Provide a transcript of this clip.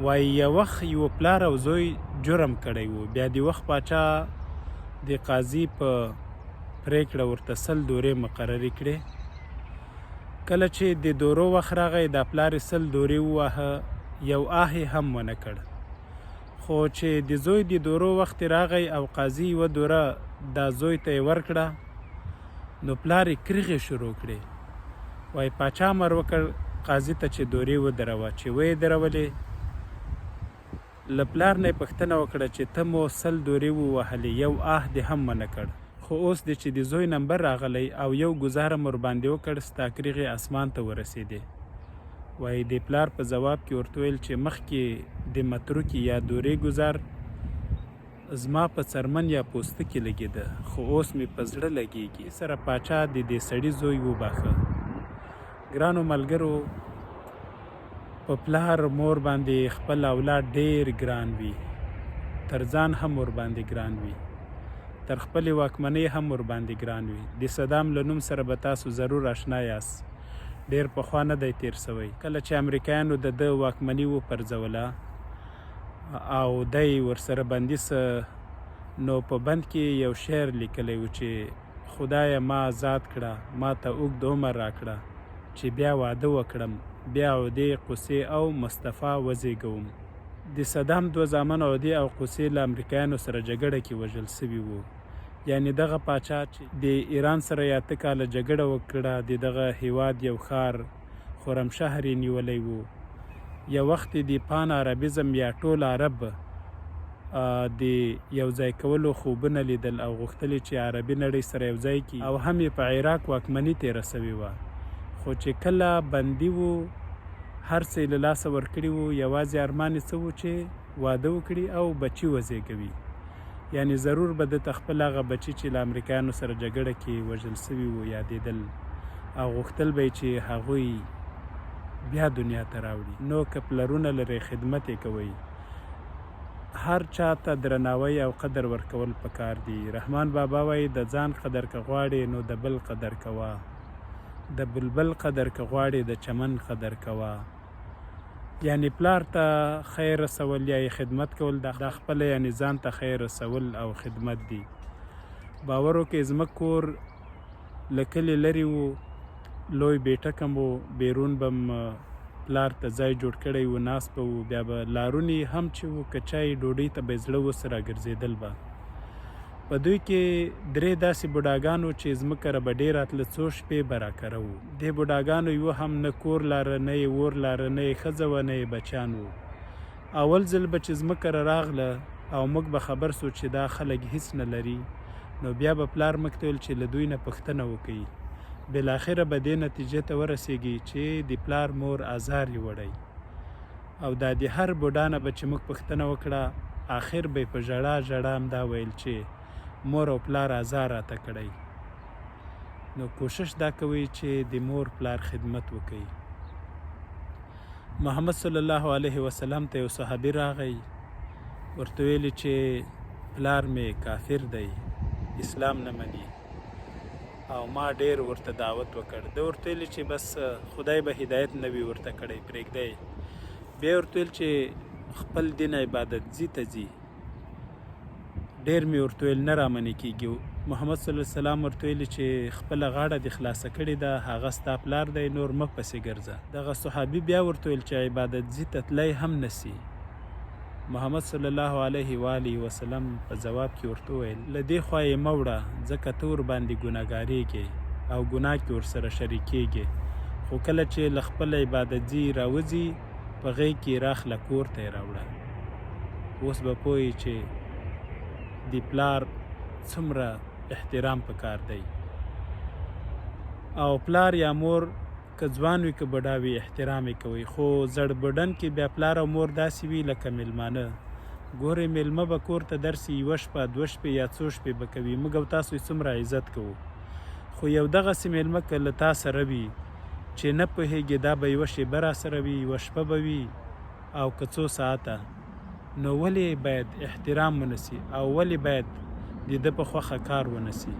وایي یو وخت یو پلار او زوی جرم کړی و. بیا د وخت پاچا د قاضي په پرېکړه ورته 100 دورې مقررې کړې. کله چې د دورو وخت راغی دا پلار یې 100 دورې وواهه، یو آه یې هم ونه کړ. خو چې د زوی د دورو وخت راغی او قاضي یوه دوره دا زوی ته یې ورکړه، نو پلار یې کرغې شروع کړې. وایي پاچا امر وکړ قاضي ته چې دورې ودروه. چې ویې درولې، له پلار نه یې پوښتنه وکړه چې ته مو 100 دورې ووهلې، یو آه دې هم ونه کړ، خو اوس دې چې د زوی نمبر راغلی او یو ګزار مو ورباندې وکړ، ستا کرغې اسمان ته ورسېدې. وایي د پلار په ځواب کې ورته ویل چې مخکې د متروکې یا دورې ګزار زما په څرمن یا پوستکي لګېده، خو اوس مې په زړه لګېږي. سره پاچا د دې سړي زوی وباښه. ګرانو ملګرو، په پلار مور باندې خپل اولاد ډېر ګران وي، تر ځان هم ورباندې ګران وي، تر خپلې واکمنۍ هم ورباندې ګران وي. د صدام له نوم سره به تاسو ضرور آشنا یاست. ډېر پخوا نه دی تیر سوی. کله چې امریکایانو د ده واکمني وپرځوله او دی ورسره بندیسه، نو په بند کې یو شعر لیکلی و چې خدایه ما آزاد کړه، ما ته اوږد عمر راکړه، چې بیا واده وکړم، بیا عودې قصې او مصطفی وزېږوم. د صدام 2 زامن عودې او قصې له امریکایانو سره جګړه کې وژل سوي وو. یعنې دغه پاچا چې د ایران سره یې 8 کاله جګړه وکړه، د دغه هیواد یو ښار خرمشهر یې نیولی و. یو وخت د پان عربیزم یا ټول عرب د یو ځای کولو خوبونه لیدل او غوښتل چې عربي نړۍ سره یو ځای کړي، او هم یې په عراق واکمني تېره سوې وه. خو چې کله بندي وو، هر څه یې له لاسه ورکړي وو، یوازې ارمان یې څه و چې واده وکړي او بچي وزېږوي. یعنې ضرور به دته خپل هغه بچي چې له امریکایانو سره جګړه کې وژل سوي وو یادېدل، او غوښتل به یې چې هغوی بیا دنیا ته راوړي. نو که پلرونه لرئ خدمت یې کوئ. هر چا ته درناوی او قدر ورکول پکار دي. رحمان بابا وایي د ځان قدر که غواړې نو د بل قدر کوه، د بلبل قدر که غواړې د چمن قدر کوه. یعنی پلار ته خیر رسول یا خدمت کول دا خپله یعنی ځان ته خیر رسول او خدمت دی. باور وکړئ زموږ کور له کلي لرې و، لوی بیټکم و، بیرون به پلار ته ځای جوړ کړی و، ناست به و، بیا به لارونې هم چې و که چای ډوډۍ ته به یې زړه وسه راګرځېدل به. په دوی کې 3 داسې بوډاګانو چې ځمکه را به ډېر راتله، څو شپې به راکره وو. دې بوډاګانو یوه هم نه کور لاره، نه یې اور لاره، نه یې ښځه وه، نه یې بچیان وو. اول ځل به چې ځمکه را راغله او موږ به خبر سو چې دا خلک هیڅ نه لري، نو بیا به پلار موږ ته ویل چې له دوی نه پوښتنه وکړي. بالاخره به دې نتیجې ته ورسېږي چې د پلار مور ازار یې وړی. او دا د هر بوډا نه به چې موږ پوښتنه وکړه، آخر به یې په ژړا ژړا همدا ویل چې مور او پلار ازار راته کړی. نو کوشش دا کوئ چې د مور پلار خدمت وکړئ. محمد صلی الله علیه وسلم ته یو صحابي راغی، ورته ویلي چې پلار مې کافر دی، اسلام نه مني، او ما ډېر ورته دعوت وکړ. ده ورته ویلي چې بس خدای به هدایت نه وي ورته کړی، پرېږدی. بیا ورته ویل چې خپل دین عبادت ځي ته ځي. ډېر مې ورته ویل نه رامنې کېږي. محمد صلی الله علیه وسلم ورته ویلي چې خپله غاړه دې خلاصه کړې ده، هغه ستا پلار دی، نور مه پسې ګرځه. دغه صحابي بیا ورته ویل چې عبادت ځي ته تلی هم نسي. محمد صلی الله علیه و آله وسلم په ځواب کې ورته وویل له دې خوا یې مه وړه، ځکه ته ورباندې ګناهګارېږې او ګناه کې ورسره شریکېږې. خو کله چې له خپل عبادت ځي راوځي، په غېږ کې راخله کور ته یې راوړه. اوس به پوهیې چې د پلار څومره احترام پکار دی. او پلار یا مور که ځوان وي که بوډا وي احترام یې کوئ. خو زړ بوډن کې بیا پلار او مور داسې وي لکه میلمانه. ګورئ میلمه به کور ته درسي، 1 شپه 2 شپې یا 2 شپې به کوي. موږ او تاسو یې څومره عزت کوو. خو یو دغسې میلمه که له تا سره وي چې نه پوهېږي دا به 1 شېبه را سره وي، 1 شپه به وي او که 2 ساعته، نو ولې باید احترام ونسي او ولې باید د ده په خوښه کار ونسي؟